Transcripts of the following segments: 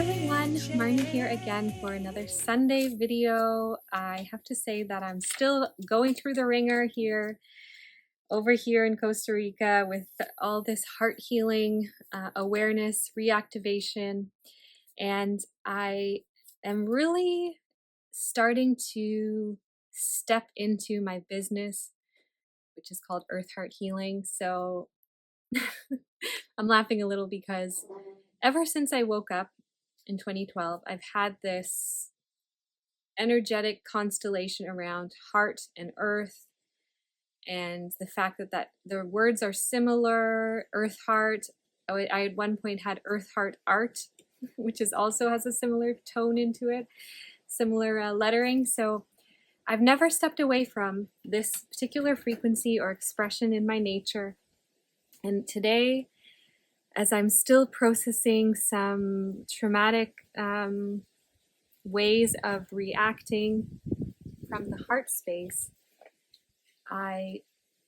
everyone, Marnie here again for another Sunday video. I have to say that I'm still going through the ringer over here in Costa Rica with all this heart healing, awareness, reactivation, and I am really starting to step into my business, which is called Earth Heart Healing. So I'm laughing a little because ever since I woke up in 2012, I've had this energetic constellation around heart and earth, and the fact that the words are similar. Earth heart. I at one point had earth heart art, which also has a similar tone into it, similar lettering. So I've never stepped away from this particular frequency or expression in my nature. And today, as I'm still processing some traumatic ways of reacting from the heart space, I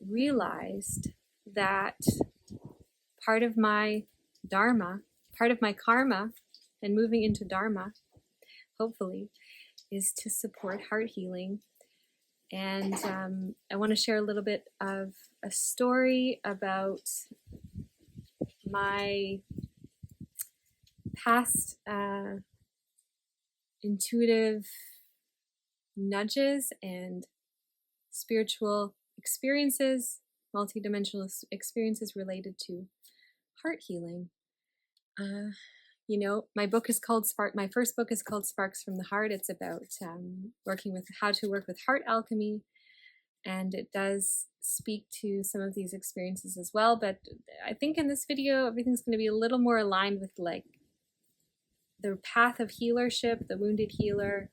realized that part of my dharma, part of my karma, and moving into dharma, hopefully, is to support heart healing. And I want to share a little bit of a story about my past intuitive nudges and spiritual experiences, multidimensional experiences related to heart healing. You know, my book is called My first book is called Sparks from the Heart. It's about working with how to work with heart alchemy, and it does speak to some of these experiences as well. But I think in this video, everything's going to be a little more aligned with like the path of healership, the wounded healer,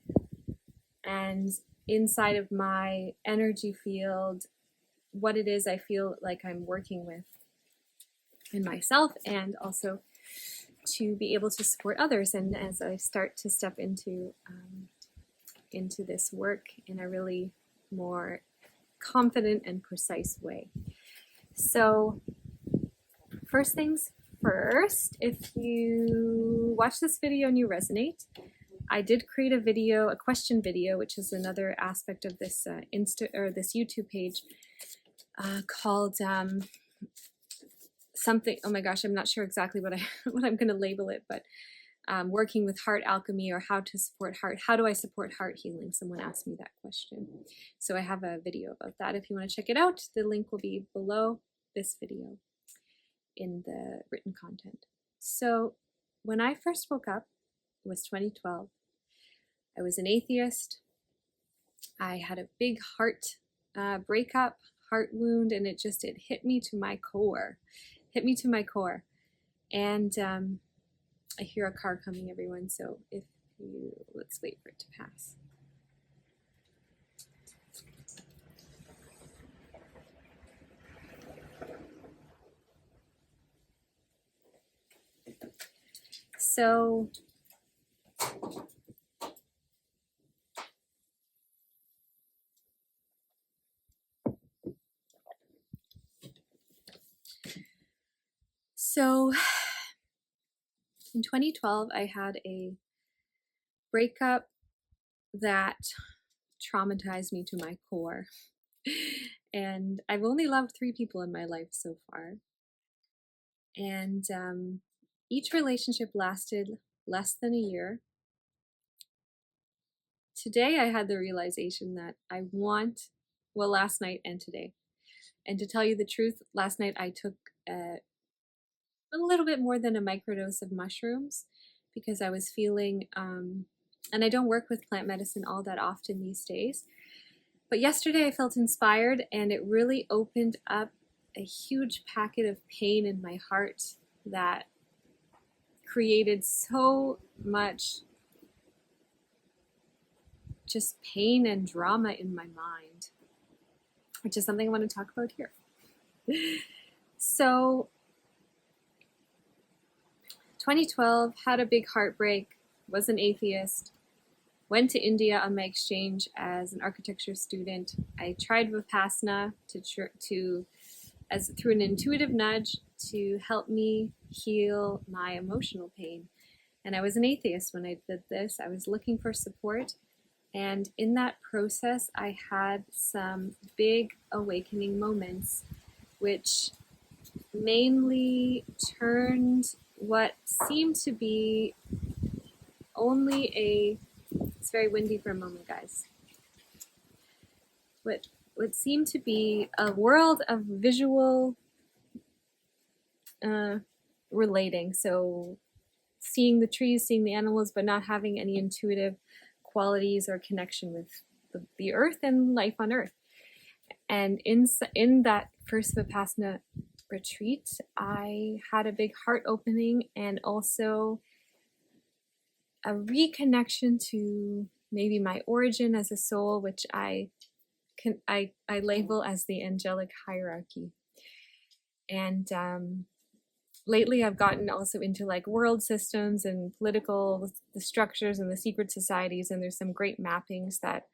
and inside of my energy field, what it is I feel like I'm working with in myself, and also to be able to support others. And as I start to step into this work in a really more confident and precise way. So first things first, if you watch this video and you resonate, I did create a question video, which is another aspect of this this YouTube page called something. Oh my gosh, I'm not sure exactly what I'm going to label it, but working with heart alchemy, or how to support heart. How do I support heart healing? Someone asked me that question, so I have a video about that. If you want to check it out, the link will be below this video in the written content. So when I first woke up, it was 2012. I was an atheist. I had a big heart breakup, heart wound, and it hit me to my core. And I hear a car coming, everyone, so let's wait for it to pass. So in 2012, I had a breakup that traumatized me to my core. And I've only loved 3 people in my life so far. And each relationship lasted less than a year. Today, I had the realization that last night and today. And to tell you the truth, last night I took a little bit more than a microdose of mushrooms because I was feeling, and I don't work with plant medicine all that often these days, but yesterday I felt inspired, and it really opened up a huge packet of pain in my heart that created so much just pain and drama in my mind, which is something I want to talk about here. So 2012, had a big heartbreak, was an atheist, went to India on my exchange as an architecture student. I tried Vipassana through an intuitive nudge to help me heal my emotional pain. And I was an atheist when I did this. I was looking for support. And in that process, I had some big awakening moments, which mainly turned what seemed to be only a, it's very windy for a moment, guys. What seemed to be a world of visual relating. So seeing the trees, seeing the animals, but not having any intuitive qualities or connection with the earth and life on earth. And in that first Vipassana retreat, I had a big heart opening and also a reconnection to maybe my origin as a soul, which I label as the angelic hierarchy. And lately I've gotten also into like world systems and political, the structures and the secret societies, and there's some great mappings that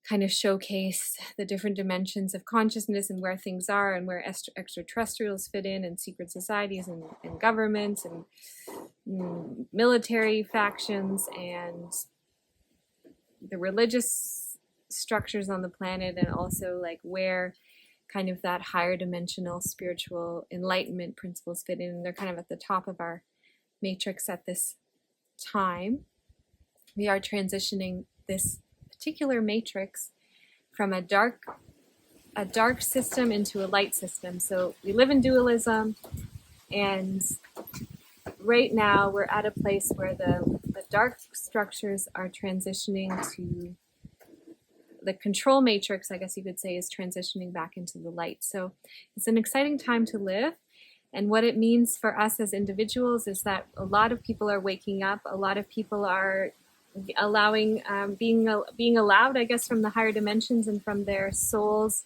kind of showcase the different dimensions of consciousness and where things are and where extraterrestrials fit in, and secret societies and governments and military factions and the religious structures on the planet, and also like where kind of that higher dimensional spiritual enlightenment principles fit in. They're kind of at the top of our matrix at this time. We are transitioning this particular matrix from a dark system into a light system. So we live in dualism, and right now we're at a place where the dark structures are transitioning to the control matrix, I guess you could say, is transitioning back into the light. So it's an exciting time to live. And what it means for us as individuals is that a lot of people are waking up. A lot of people are allowing, being allowed, I guess, from the higher dimensions and from their souls,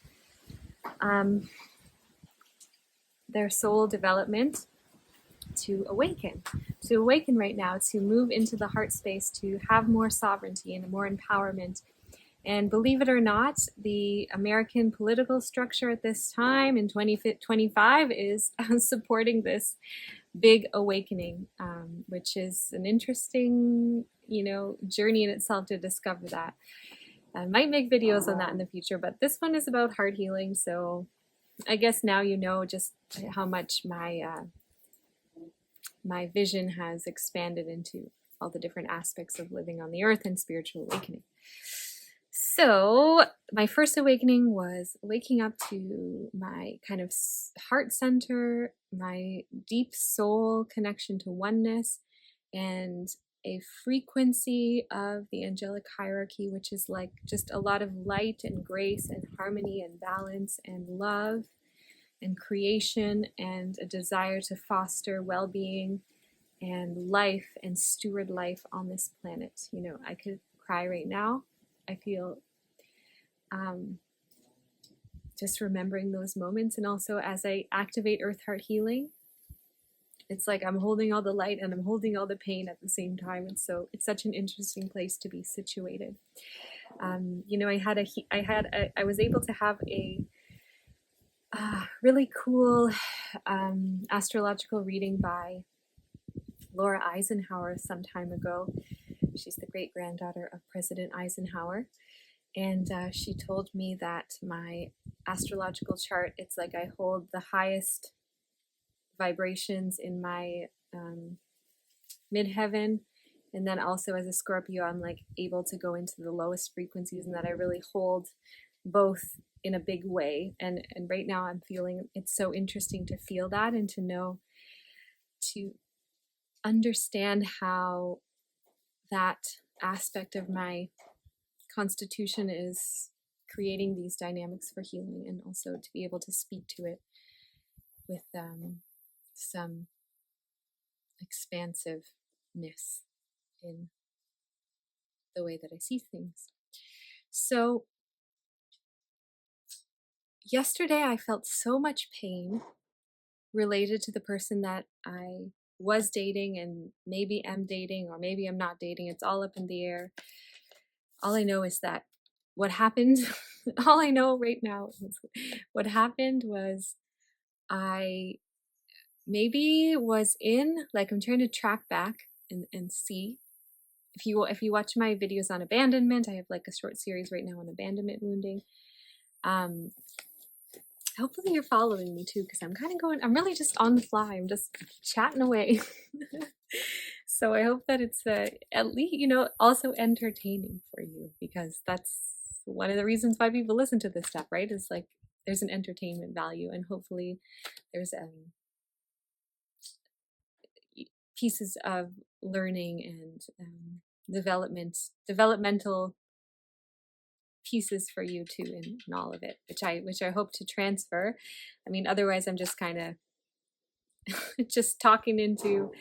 their soul development to awaken right now, to move into the heart space, to have more sovereignty and more empowerment. And believe it or not, the American political structure at this time in 2025 is supporting this big awakening, which is an interesting, journey in itself to discover that. I might make videos on that in the future, but this one is about heart healing. So I guess now you know just how much my vision has expanded into all the different aspects of living on the earth and spiritual awakening. So my first awakening was waking up to my kind of heart center, my deep soul connection to oneness, and a frequency of the angelic hierarchy, which is like just a lot of light and grace and harmony and balance and love and creation and a desire to foster well-being and life and steward life on this planet. I could cry right now. I feel just remembering those moments. And also as I activate Earth Heart Healing, it's like I'm holding all the light and I'm holding all the pain at the same time. And so it's such an interesting place to be situated. I was able to have a really cool astrological reading by Laura Eisenhower some time ago. She's the great granddaughter of President Eisenhower. And she told me that my astrological chart, it's like I hold the highest vibrations in my midheaven. And then also as a Scorpio, I'm like able to go into the lowest frequencies, and that I really hold both in a big way. And right now I'm feeling it's so interesting to feel that and to know, to understand how that aspect of my constitution is creating these dynamics for healing, and also to be able to speak to it with some expansiveness in the way that I see things. So yesterday I felt so much pain related to the person that I was dating and maybe am dating, or maybe I'm not dating. It's all up in the air. All I know is that what happened, all I know right now is what happened was I maybe was in, like, I'm trying to track back. and see. If you watch my videos on abandonment, I have like a short series right now on abandonment wounding. Hopefully you're following me too, because I'm really just on the fly. I'm just chatting away. So I hope that it's at least, also entertaining for you, because that's one of the reasons why people listen to this stuff, right? Is like there's an entertainment value, and hopefully there's pieces of learning and developmental pieces for you too in all of it, which I hope to transfer. I mean, otherwise I'm just kind of just talking into,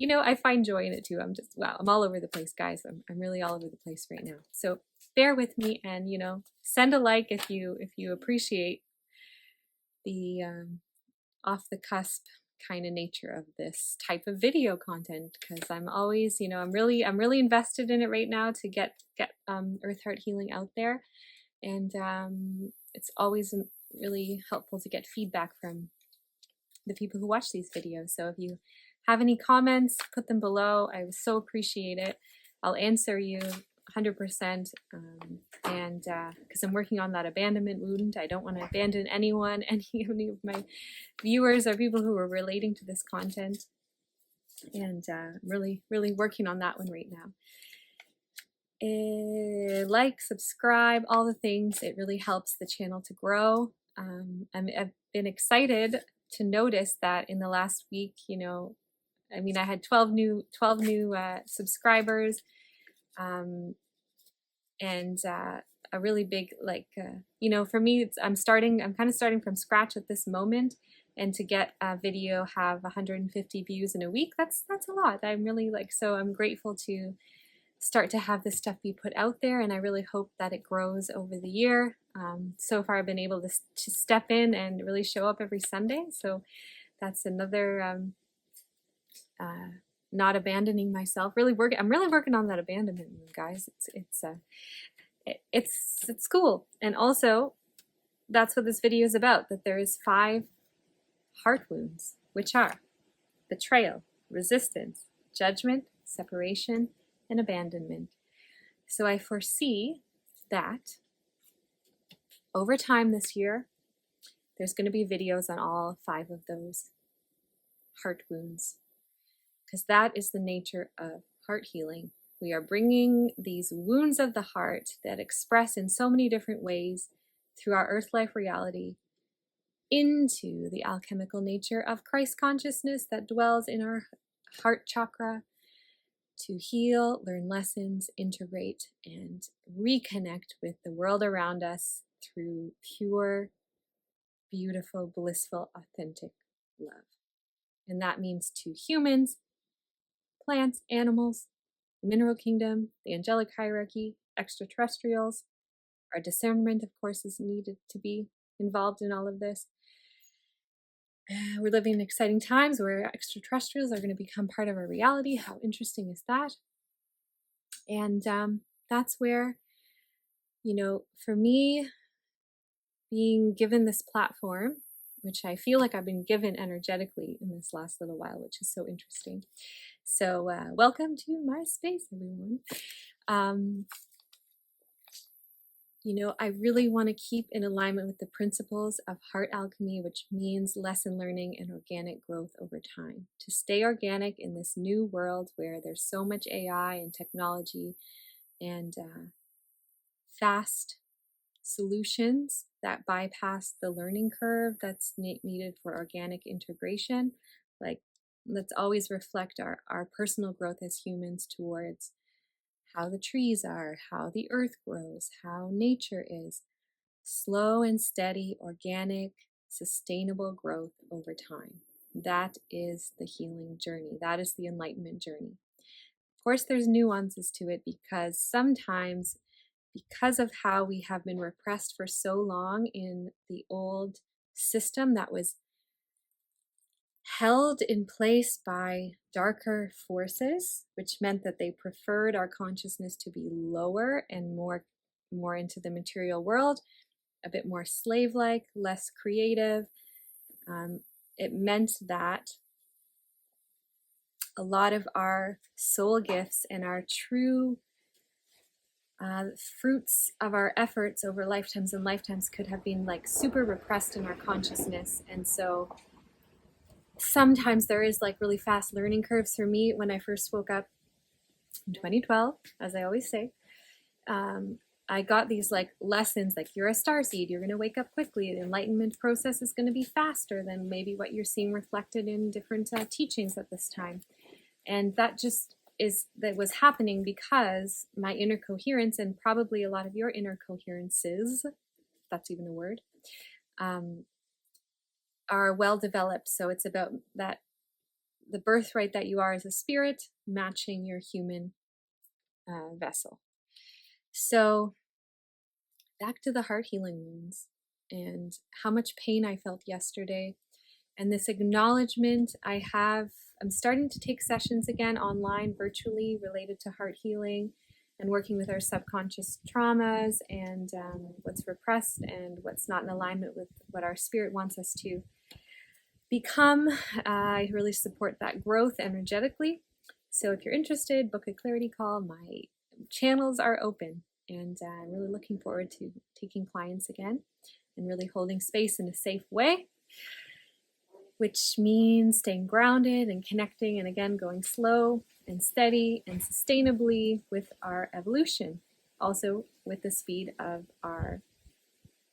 I find joy in it too. I'm all over the place, guys. I'm really all over the place right now. So bear with me, and send a like if you appreciate the off the cusp kind of nature of this type of video content, because I'm always, I'm really invested in it right now to get Earth Heart Healing out there, and it's always really helpful to get feedback from the people who watch these videos. So if you have any comments, put them below. I would so appreciate it. I'll answer you 100%. And because I'm working on that abandonment wound, I don't want to abandon anyone, any of my viewers or people who are relating to this content. And really, really working on that one right now. Like, subscribe, all the things. It really helps the channel to grow. I've been excited to notice that in the last week, I had 12 new subscribers, and a really big, for me, I'm kind of starting from scratch at this moment, and to get a video have 150 views in a week, that's a lot. I'm really so I'm grateful to start to have this stuff be put out there, and I really hope that it grows over the year. So far I've been able to step in and really show up every Sunday, so that's another not abandoning myself. I'm really working on that abandonment, guys. It's cool. And also, that's what this video is about, that there is 5 heart wounds, which are betrayal, resistance, judgment, separation, and abandonment. So I foresee that over time this year, there's going to be videos on all 5 of those heart wounds, because that is the nature of heart healing. We are bringing these wounds of the heart that express in so many different ways through our earth life reality into the alchemical nature of Christ consciousness that dwells in our heart chakra, to heal, learn lessons, integrate, and reconnect with the world around us through pure, beautiful, blissful, authentic love. And that means to humans, plants, animals, the mineral kingdom, the angelic hierarchy, extraterrestrials. Our discernment, of course, is needed to be involved in all of this. We're living in exciting times where extraterrestrials are going to become part of our reality. How interesting is that? And that's where, for me, being given this platform, which I feel like I've been given energetically in this last little while, which is so interesting. So welcome to my space, everyone. I really want to keep in alignment with the principles of heart alchemy, which means lesson learning and organic growth over time. To stay organic in this new world where there's so much AI and technology and fast solutions that bypass the learning curve that's needed for organic integration. Let's always reflect our personal growth as humans towards how the trees are, how the earth grows, how nature is. Slow and steady, organic, sustainable growth over time. That is the healing journey. That is the enlightenment journey. Of course, there's nuances to it, because sometimes, because of how we have been repressed for so long in the old system that was held in place by darker forces, which meant that they preferred our consciousness to be lower and more into the material world, a bit more slave-like, less creative. It meant that a lot of our soul gifts and our true fruits of our efforts over lifetimes and lifetimes could have been like super repressed in our consciousness. And so sometimes there is like really fast learning curves for me. When I first woke up in 2012, as I always say, I got these like lessons like, you're a starseed, you're going to wake up quickly, the enlightenment process is going to be faster than maybe what you're seeing reflected in different teachings at this time. And that was happening because my inner coherence, and probably a lot of your inner coherences, if that's even a word, are well developed. So it's about that, the birthright that you are as a spirit matching your human vessel. So back to the heart healing wounds and how much pain I felt yesterday, and this acknowledgement I'm starting to take sessions again online, virtually, related to heart healing and working with our subconscious traumas and what's repressed and what's not in alignment with what our spirit wants us to become. I really support that growth energetically. So if you're interested, book a clarity call. My channels are open, and I'm really looking forward to taking clients again and really holding space in a safe way, which means staying grounded and connecting, and again, going slow and steady and sustainably with our evolution, also with the speed of our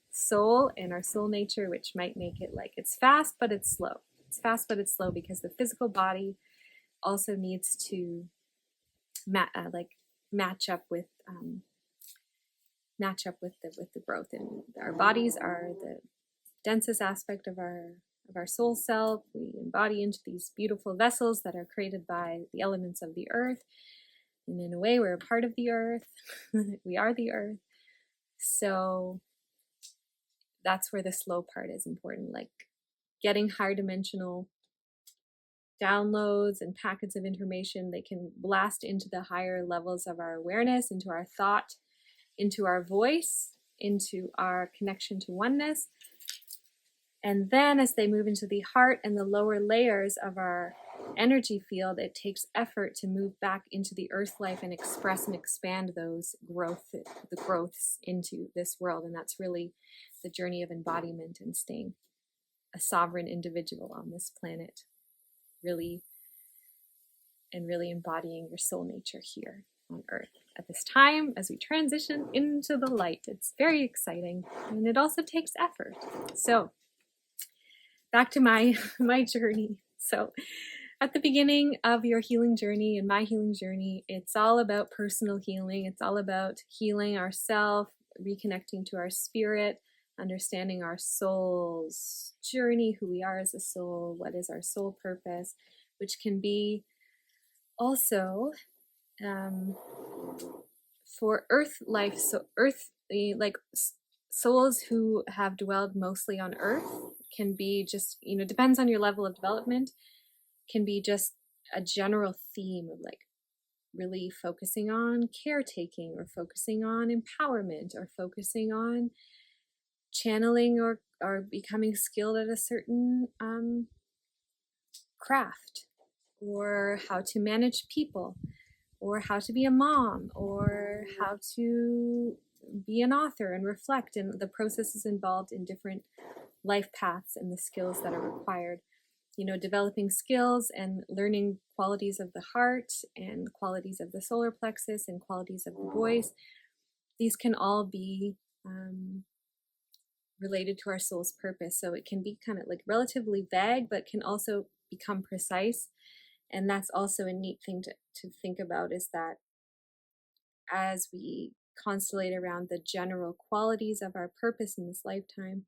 soul and our soul nature, which might make it like it's fast, but it's slow. It's fast, but it's slow because the physical body also needs to match up with the growth. And our bodies are the densest aspect of our soul self. We embody into these beautiful vessels that are created by the elements of the earth. And in a way, we're a part of the earth. We are the earth. So that's where the slow part is important, like getting higher dimensional downloads and packets of information. They can blast into the higher levels of our awareness, into our thought, into our voice, into our connection to oneness. And then as they move into the heart and the lower layers of our energy field, it takes effort to move back into the earth life and express and expand the growths into this world. And that's really the journey of embodiment and staying a sovereign individual on this planet, really embodying your soul nature here on earth at this time as we transition into the light. It's very exciting, and it also takes effort. So back to my journey. So at the beginning of your healing journey and my healing journey, it's all about personal healing. It's all about healing ourselves, reconnecting to our spirit, understanding our soul's journey, who we are as a soul, what is our soul purpose, which can be also for earth life. So earth, like souls who have dwelled mostly on earth, can be just, depends on your level of development, can be just a general theme of like really focusing on caretaking, or focusing on empowerment, or focusing on channeling or becoming skilled at a certain craft, or how to manage people, or how to be a mom, or how to be an author and reflect, and the processes involved in different life paths and the skills that are required. Developing skills and learning qualities of the heart and qualities of the solar plexus and qualities of the voice. These can all be related to our soul's purpose. So it can be kind of like relatively vague, but can also become precise. And that's also a neat thing to think about, is that as we constellate around the general qualities of our purpose in this lifetime,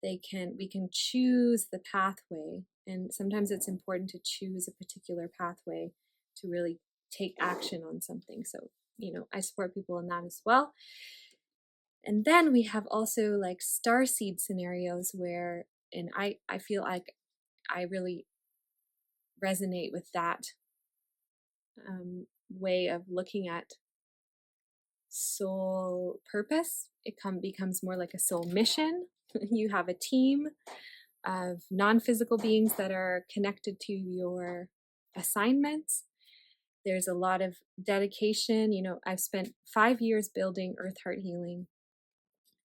we can choose the pathway. And sometimes it's important to choose a particular pathway to really take action on something. So, I support people in that as well. And then we have also like starseed scenarios where, and I feel like I really resonate with that way of looking at soul purpose. It becomes more like a soul mission. You have a team of non-physical beings that are connected to your assignments. There's a lot of dedication. I've spent 5 years building Earth Heart Healing.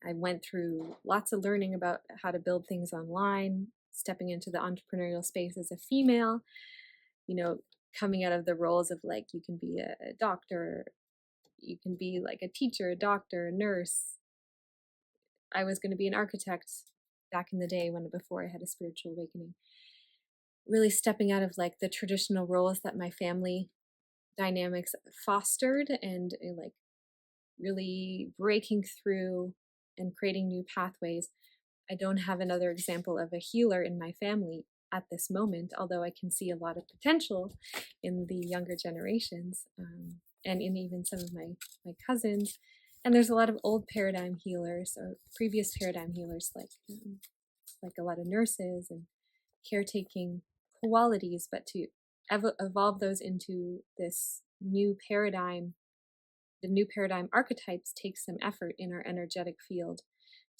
I went through lots of learning about how to build things online, stepping into the entrepreneurial space as a female, coming out of the roles of like, you can be a doctor, you can be like a teacher, a doctor, a nurse. I was going to be an architect back in the day before I had a spiritual awakening. Really stepping out of like the traditional roles that my family dynamics fostered, and like really breaking through and creating new pathways. I don't have another example of a healer in my family at this moment, although I can see a lot of potential in the younger generations, and in even some of my cousins. And there's a lot of old paradigm healers or previous paradigm healers, like a lot of nurses and caretaking qualities, but to evolve those into this new paradigm. The new paradigm archetypes take some effort in our energetic field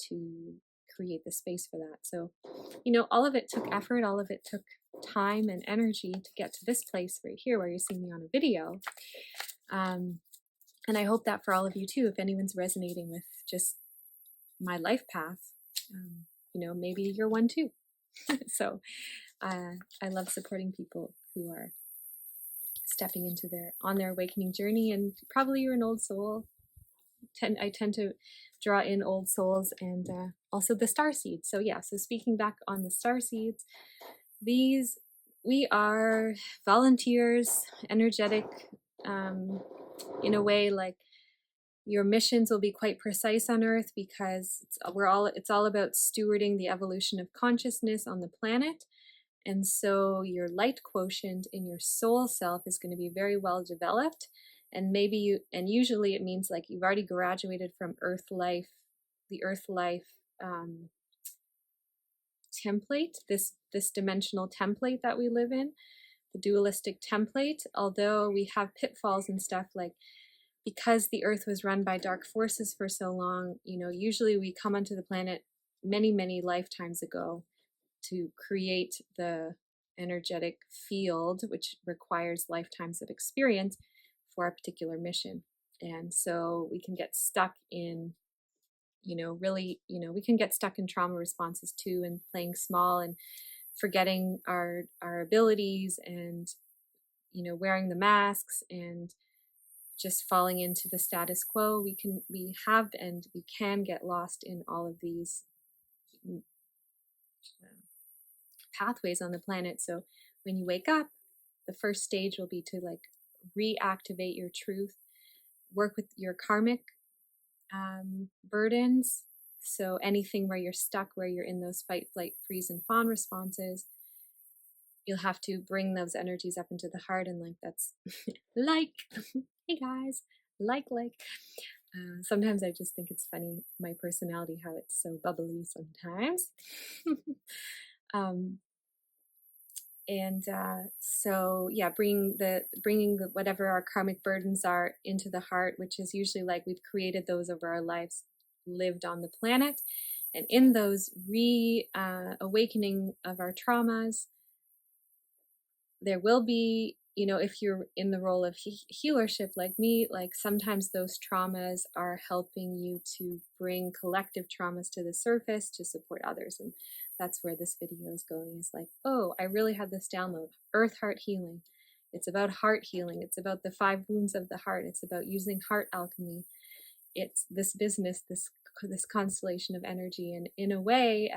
to create the space for that. So, all of it took effort, all of it took time and energy to get to this place right here where you're seeing me on a video. And I hope that for all of you too, if anyone's resonating with just my life path, maybe you're one too. So I love supporting people who are stepping into on their awakening journey, and probably you're an old soul. I tend to draw in old souls, and also the starseeds. So speaking back on the starseeds, we are volunteers, energetic, in a way. Like, your missions will be quite precise on Earth, because it's all about stewarding the evolution of consciousness on the planet. And so your light quotient in your soul self is going to be very well developed. And usually it means like you've already graduated from Earth life, the Earth life template, this dimensional template that we live in, the dualistic template. Although we have pitfalls and stuff, like, because the Earth was run by dark forces for so long, usually we come onto the planet many, many lifetimes ago to create the energetic field, which requires lifetimes of experience for a particular mission. And so we can get stuck in, we can get stuck in trauma responses too, and playing small and forgetting our abilities, and, wearing the masks and just falling into the status quo. We can get lost in all of these pathways on the planet. So when you wake up, the first stage will be to like reactivate your truth, work with your karmic burdens. So anything where you're stuck, where you're in those fight, flight, freeze, and fawn responses, you'll have to bring those energies up into the heart. And like, that's like, hey guys, like. Sometimes I just think it's funny, my personality, how it's so bubbly sometimes. Bringing whatever our karmic burdens are into the heart, which is usually like we've created those over our lives lived on the planet. And in those awakening of our traumas, there will be, if you're in the role of healership like me, like sometimes those traumas are helping you to bring collective traumas to the surface to support others. And that's where this video is going. Is like, oh, I really had this download. Earth Heart Healing. It's about heart healing. It's about the 5 wounds of the heart. It's about using heart alchemy. It's this business, this constellation of energy. And in a way,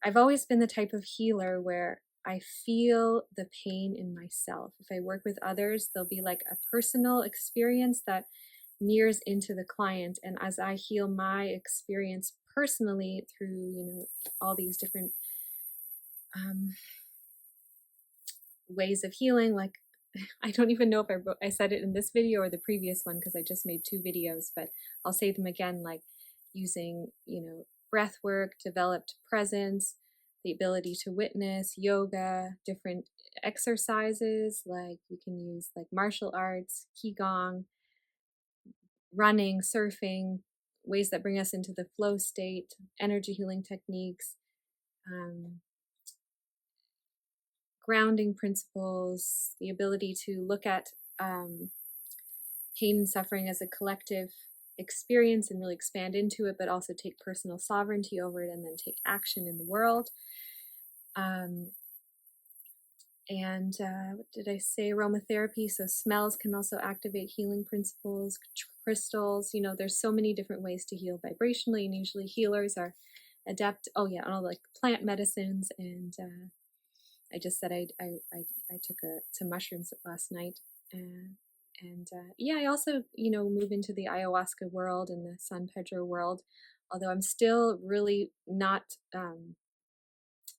I've always been the type of healer where I feel the pain in myself. If I work with others, there'll be like a personal experience that mirrors into the client. And as I heal my experience personally through, all these different ways of healing, like, I don't even know if I said it in this video or the previous one, because I just made 2 videos, but I'll say them again, like using, breath work, developed presence, the ability to witness, yoga, different exercises, like we can use like martial arts, qigong, running, surfing, ways that bring us into the flow state, energy healing techniques, grounding principles, the ability to look at pain and suffering as a collective experience and really expand into it, but also take personal sovereignty over it and then take action in the world. And what did I say? Aromatherapy. So smells can also activate healing principles. Crystals, you know, there's so many different ways to heal vibrationally, and usually healers are adept. Oh yeah, all like plant medicines. And I just said I took some mushrooms last night. Yeah, I also, you know, move into the ayahuasca world and the San Pedro world, although I'm still really not,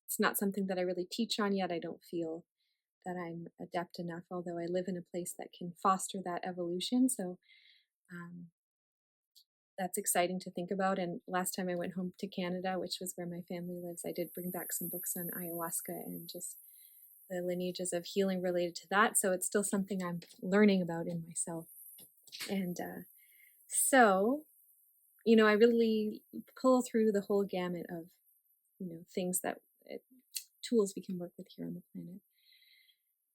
it's not something that I really teach on yet. I don't feel that I'm adept enough, although I live in a place that can foster that evolution. So that's exciting to think about. And last time I went home to Canada, which was where my family lives, I did bring back some books on ayahuasca and just the lineages of healing related to that. So it's still something I'm learning about in myself. And so, you know, I really pull through the whole gamut of, you know, things that, tools we can work with here on the planet.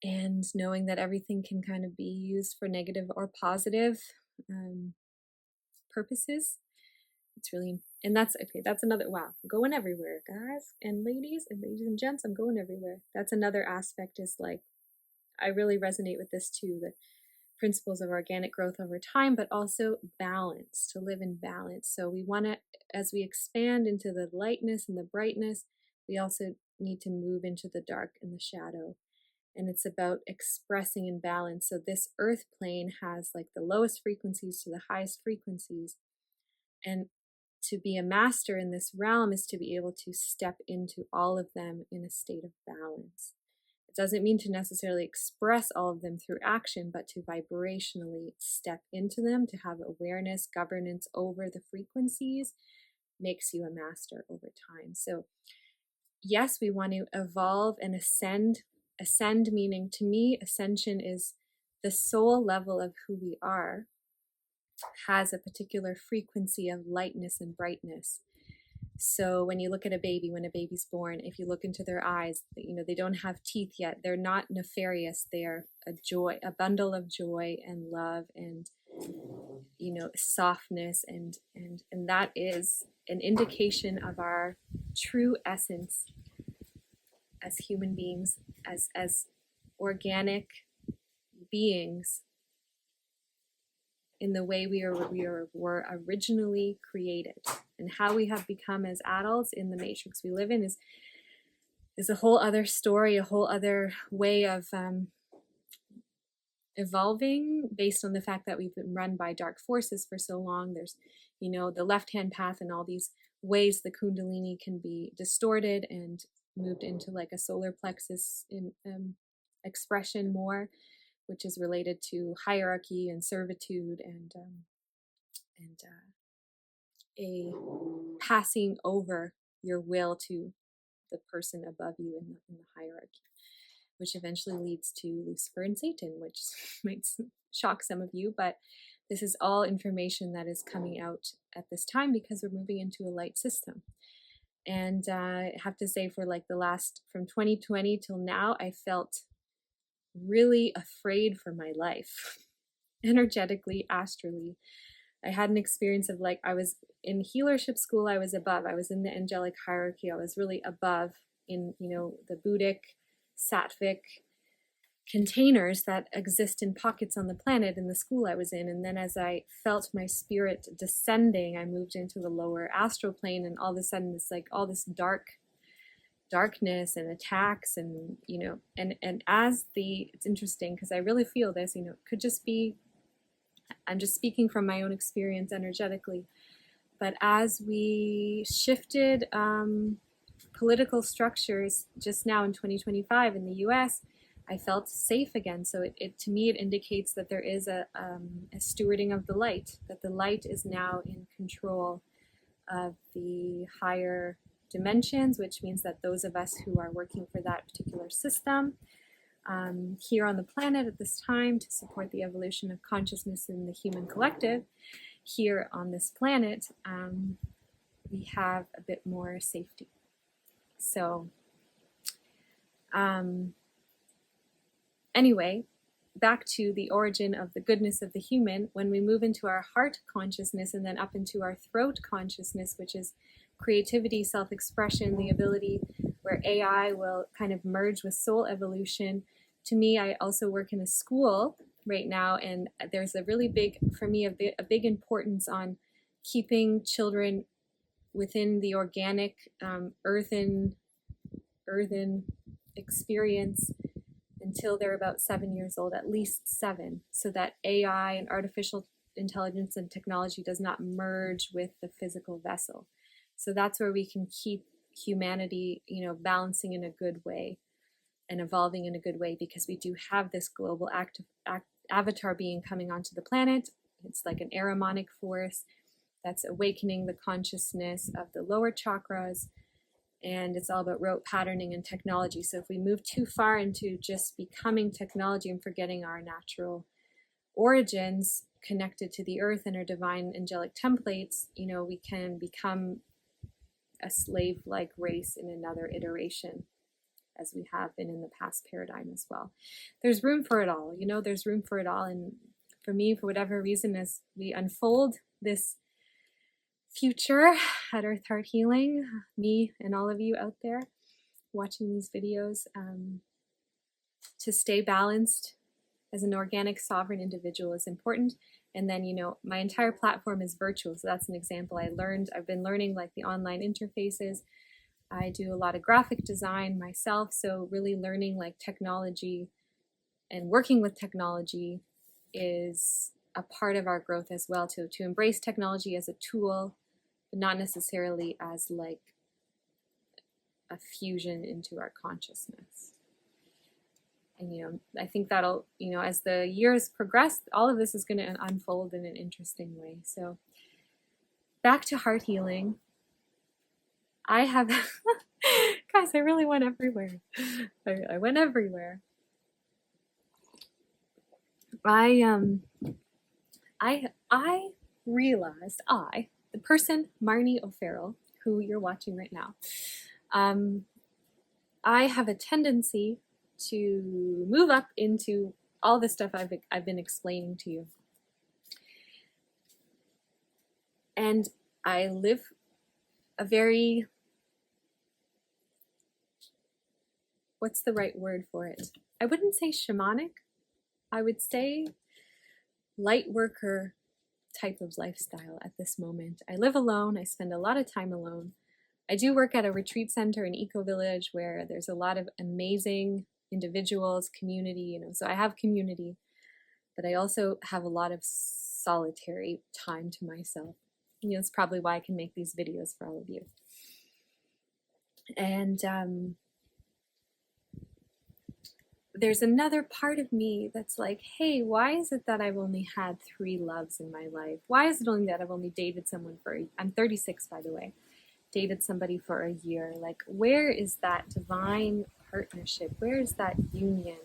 And knowing that everything can kind of be used for negative or positive purposes. It's really, and that's okay. That's another, wow, I'm going everywhere, guys and ladies and gents, I'm going everywhere. That's another aspect, is like, I really resonate with this too, the principles of organic growth over time, but also balance, to live in balance. So we want to, as we expand into the lightness and the brightness, we also need to move into the dark and the shadow. And it's about expressing in balance. So this earth plane has like the lowest frequencies to the highest frequencies. And to be a master in this realm is to be able to step into all of them in a state of balance. It doesn't mean to necessarily express all of them through action, but to vibrationally step into them, to have awareness, governance over the frequencies, makes you a master over time. So yes, we want to evolve and ascend. Ascend meaning, to me, ascension is the soul level of who we are has a particular frequency of lightness and brightness. So when you look at a baby, when a baby's born, if you look into their eyes, you know, they don't have teeth yet. They're not nefarious. They're a joy, a bundle of joy and love and, you know, softness. And that is an indication of our true essence as human beings, as organic beings, in the way we were originally created. And how we have become as adults in the matrix we live in is a whole other story, a whole other way of evolving, based on the fact that we've been run by dark forces for so long. There's, you know, the left-hand path and all these ways the Kundalini can be distorted and moved into like a solar plexus in expression more, which is related to hierarchy and servitude and a passing over your will to the person above you in the hierarchy, which eventually leads to Lucifer and Satan, which might shock some of you, but this is all information that is coming out at this time because we're moving into a light system. And I have to say, for like the last, from 2020 till now, I felt really afraid for my life, energetically, astrally. I had an experience of like, I was in healership school, I was above, I was in the angelic hierarchy, I was really above in, you know, the Buddhic, Sattvic containers that exist in pockets on the planet in the school I was in. And then as I felt my spirit descending, I moved into the lower astral plane, and all of a sudden it's like all this darkness and attacks, and, you know, and as it's interesting because I really feel this, you know, it could just be, I'm just speaking from my own experience energetically, but as we shifted political structures just now in 2025 in the US, I felt safe again. So it to me, it indicates that there is a stewarding of the light, that the light is now in control of the higher dimensions, which means that those of us who are working for that particular system here on the planet at this time to support the evolution of consciousness in the human collective here on this planet, we have a bit more safety. So Anyway, back to the origin of the goodness of the human, when we move into our heart consciousness and then up into our throat consciousness, which is creativity, self-expression, the ability where AI will kind of merge with soul evolution. To me, I also work in a school right now, and there's a really big, for me, a big importance on keeping children within the organic, earthen experience until they're about 7 years old, at least 7, so that AI and artificial intelligence and technology does not merge with the physical vessel. So that's where we can keep humanity, balancing in a good way and evolving in a good way, because we do have this global avatar being coming onto the planet. It's like an aromatic force that's awakening the consciousness of the lower chakras, and it's all about rote patterning and technology. So if we move too far into just becoming technology and forgetting our natural origins connected to the earth and our divine angelic templates, we can become a slave-like race in another iteration, as we have been in the past paradigm as well. There's room for it all, there's room for it all. And for me, for whatever reason, as we unfold this future at Earth Heart Healing, me and all of you out there watching these videos, to stay balanced as an organic sovereign individual is important. And then, my entire platform is virtual. So that's an example. I've been learning like the online interfaces. I do a lot of graphic design myself. So really learning like technology and working with technology is a part of our growth as well, to embrace technology as a tool, but not necessarily as like a fusion into our consciousness. And, I think that'll, as the years progress, all of this is going to unfold in an interesting way. So back to heart healing. I have, guys, I really went everywhere. I went everywhere. I realized the person, Marnie O'Farrell, who you're watching right now, I have a tendency to move up into all the stuff I've been explaining to you. And I live a very, what's the right word for it? I wouldn't say shamanic. I would say light worker type of lifestyle at this moment. I live alone. I spend a lot of time alone. I do work at a retreat center, an eco village, where there's a lot of amazing individuals, community, so I have community, but I also have a lot of solitary time to myself. It's probably why I can make these videos for all of you. And there's another part of me that's like, hey, why is it that I've only had 3 loves in my life? Why is it only that I've only dated someone I'm 36, by the way, dated somebody for a year? Like, where is that divine partnership? Where is that union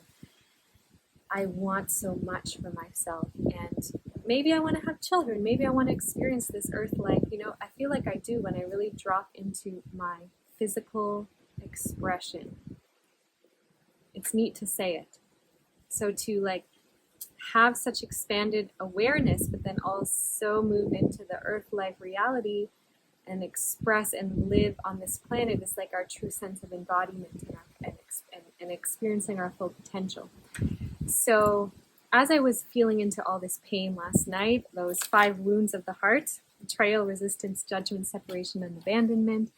I want so much for myself? And maybe I want to have children. Maybe I want to experience this earth life. I feel like I do when I really drop into my physical expression. It's neat to say it. So to like have such expanded awareness, but then also move into the earth life reality and express and live on this planet is like our true sense of embodiment and experiencing our full potential. So as I was feeling into all this pain last night, those 5 wounds of the heart, betrayal, resistance, judgment, separation, and abandonment,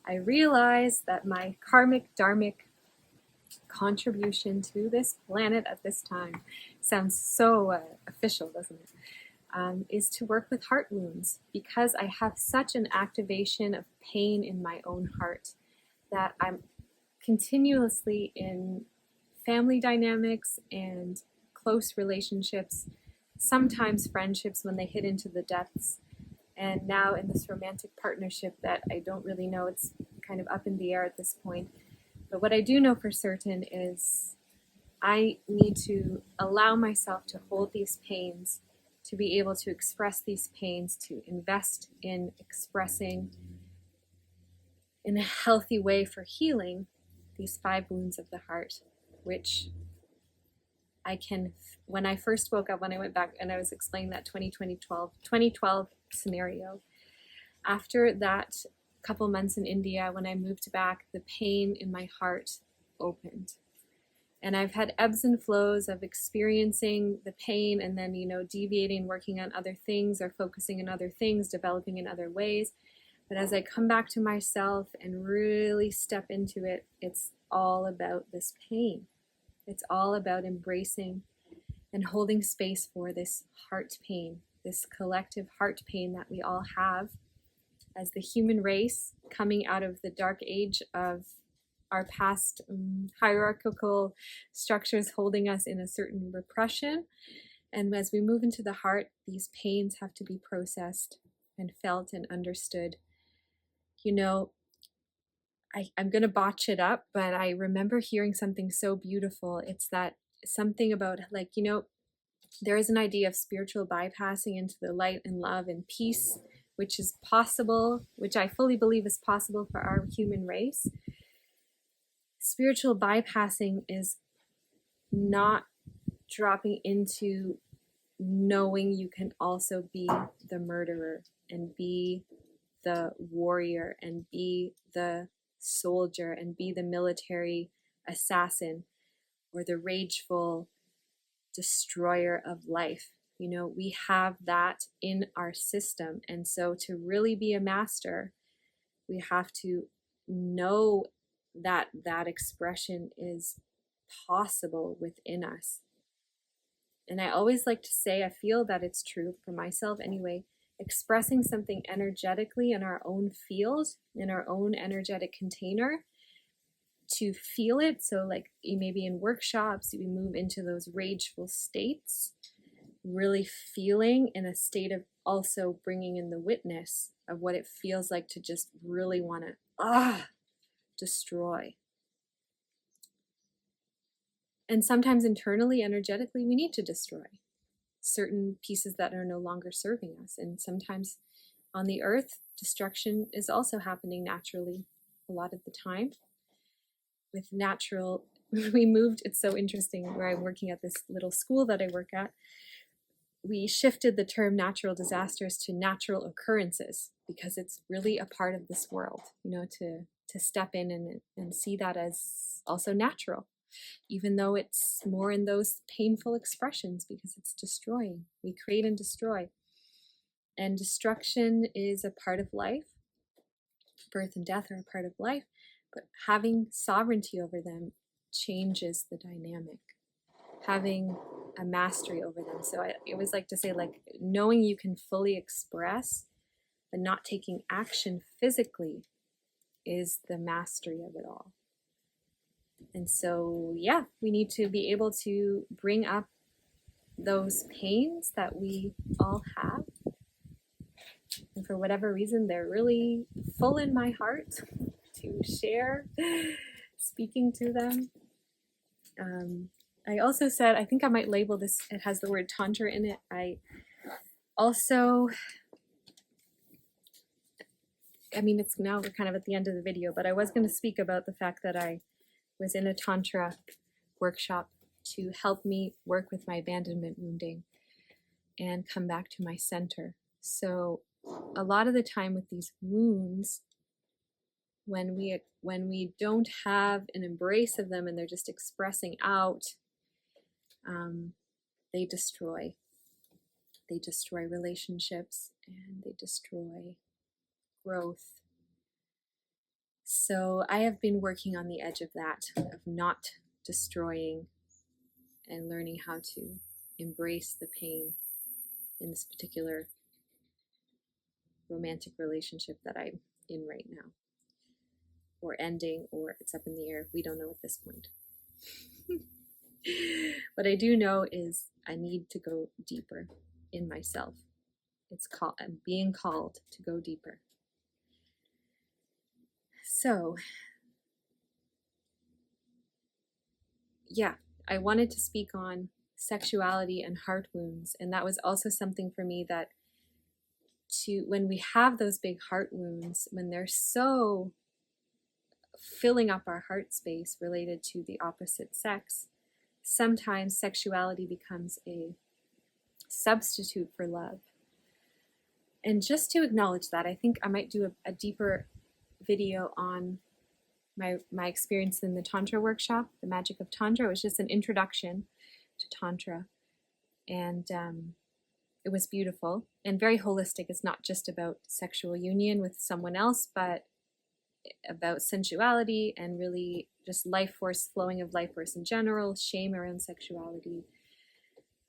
I realized that my karmic, dharmic contribution to this planet at this time, sounds so official, doesn't it? Is to work with heart wounds, because I have such an activation of pain in my own heart that I'm continuously in family dynamics and close relationships, sometimes friendships when they hit into the depths, and now in this romantic partnership that I don't really know, it's kind of up in the air at this point. But what I do know for certain is I need to allow myself to hold these pains, to be able to express these pains, to invest in expressing in a healthy way for healing these 5 wounds of the heart, which when I first woke up, when I went back and I was explaining that 2012 scenario, after that couple months in India, when I moved back, the pain in my heart opened. And I've had ebbs and flows of experiencing the pain and then, deviating, working on other things or focusing on other things, developing in other ways. But as I come back to myself and really step into it, it's all about this pain. It's all about embracing and holding space for this heart pain, this collective heart pain that we all have as the human race coming out of the dark age of our past hierarchical structures holding us in a certain repression. And as we move into the heart, these pains have to be processed and felt and understood. I'm going to botch it up, but I remember hearing something so beautiful. It's that something about there is an idea of spiritual bypassing into the light and love and peace, which is possible, which I fully believe is possible for our human race. Spiritual bypassing is not dropping into knowing you can also be the murderer and be the warrior and be the soldier and be the military assassin or the rageful destroyer of life. We have that in our system. And so to really be a master, we have to know that that expression is possible within us. And I always like to say, I feel that it's true for myself anyway, expressing something energetically in our own field, in our own energetic container, to feel it. So like maybe in workshops, we move into those rageful states, really feeling in a state of also bringing in the witness of what it feels like to just really want to destroy. And sometimes internally, energetically, we need to destroy certain pieces that are no longer serving us. And sometimes on the earth, destruction is also happening naturally a lot of the time. With natural, we moved, it's so interesting, where I'm working at this little school that I work at, we shifted the term natural disasters to natural occurrences because it's really a part of this world, to step in and see that as also natural, even though it's more in those painful expressions because it's destroying. We create and destroy. And destruction is a part of life. Birth and death are a part of life, but having sovereignty over them changes the dynamic. Having a mastery over them. So I always like to say, like, knowing you can fully express, but not taking action physically is the mastery of it all. And so, yeah, we need to be able to bring up those pains that we all have. And for whatever reason, they're really full in my heart to share, speaking to them. I also said, I think I might label this, it has the word tantra in it. It's now we're kind of at the end of the video, but I was going to speak about the fact that I was in a tantra workshop to help me work with my abandonment wounding and come back to my center. So a lot of the time with these wounds, when we don't have an embrace of them and they're just expressing out, they destroy relationships and they destroy growth. So I have been working on the edge of that, of not destroying and learning how to embrace the pain in this particular romantic relationship that I'm in right now, or ending, or it's up in the air. We don't know at this point. What I do know is I need to go deeper in myself. I'm being called to go deeper. So, yeah, I wanted to speak on sexuality and heart wounds, and that was also something for me that when we have those big heart wounds, when they're so filling up our heart space related to the opposite sex, sometimes sexuality becomes a substitute for love. And just to acknowledge that, I think I might do a deeper video on my experience in the Tantra workshop, The Magic of Tantra. It was just an introduction to Tantra. And it was beautiful and very holistic. It's not just about sexual union with someone else, but about sensuality and really just life force, flowing of life force in general, shame around sexuality,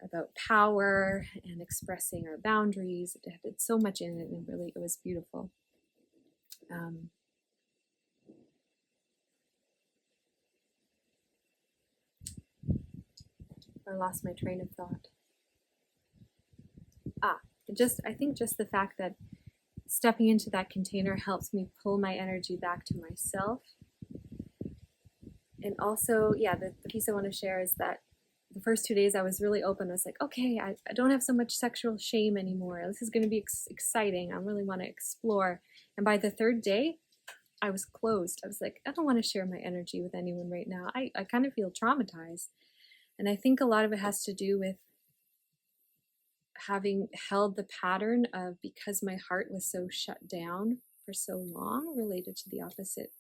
about power and expressing our boundaries. It had so much in it, and really, it was beautiful. I lost my train of thought. I think just the fact that stepping into that container helps me pull my energy back to myself. And also, the piece I want to share is that the first 2 days I was really open. I was like, okay, I don't have so much sexual shame anymore. This is going to be exciting. I really want to explore. And by the third day, I was closed. I was like, I don't want to share my energy with anyone right now. I kind of feel traumatized. And I think a lot of it has to do with having held the pattern of, because my heart was so shut down for so long related to the opposite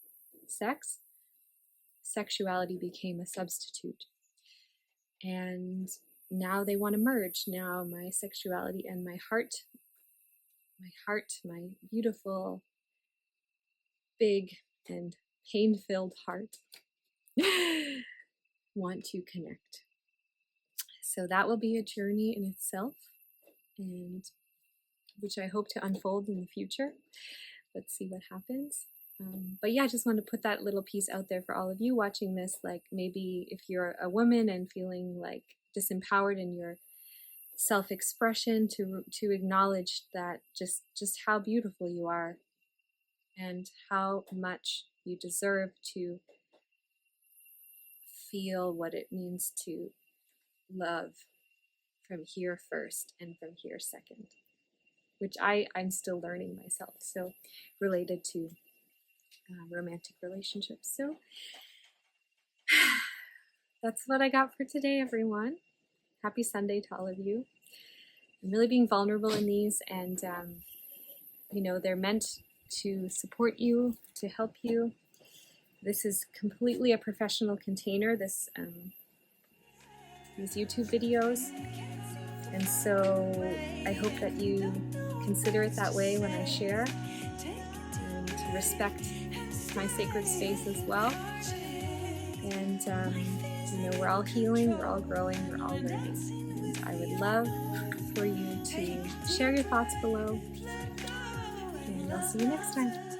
sex, sexuality became a substitute. And now they want to merge. Now my sexuality and my heart, my beautiful, big, and pain-filled heart want to connect. So that will be a journey in itself, and which I hope to unfold in the future. Let's see what happens. But yeah, I just want to put that little piece out there for all of you watching this. Like, maybe if you're a woman and feeling like disempowered in your self-expression, to acknowledge that just how beautiful you are and how much you deserve to feel what it means to love from here first and from here second, which I'm still learning myself. So related to romantic relationships. So that's what I got for today, everyone. Happy Sunday to all of you. I'm really being vulnerable in these, and they're meant to support you, to help you. This is completely a professional container, these YouTube videos, and so I hope that you consider it that way when I share, and to respect my sacred space as well. And we're all healing, we're all growing, we're all learning. And I would love for you to share your thoughts below, and I'll see you next time.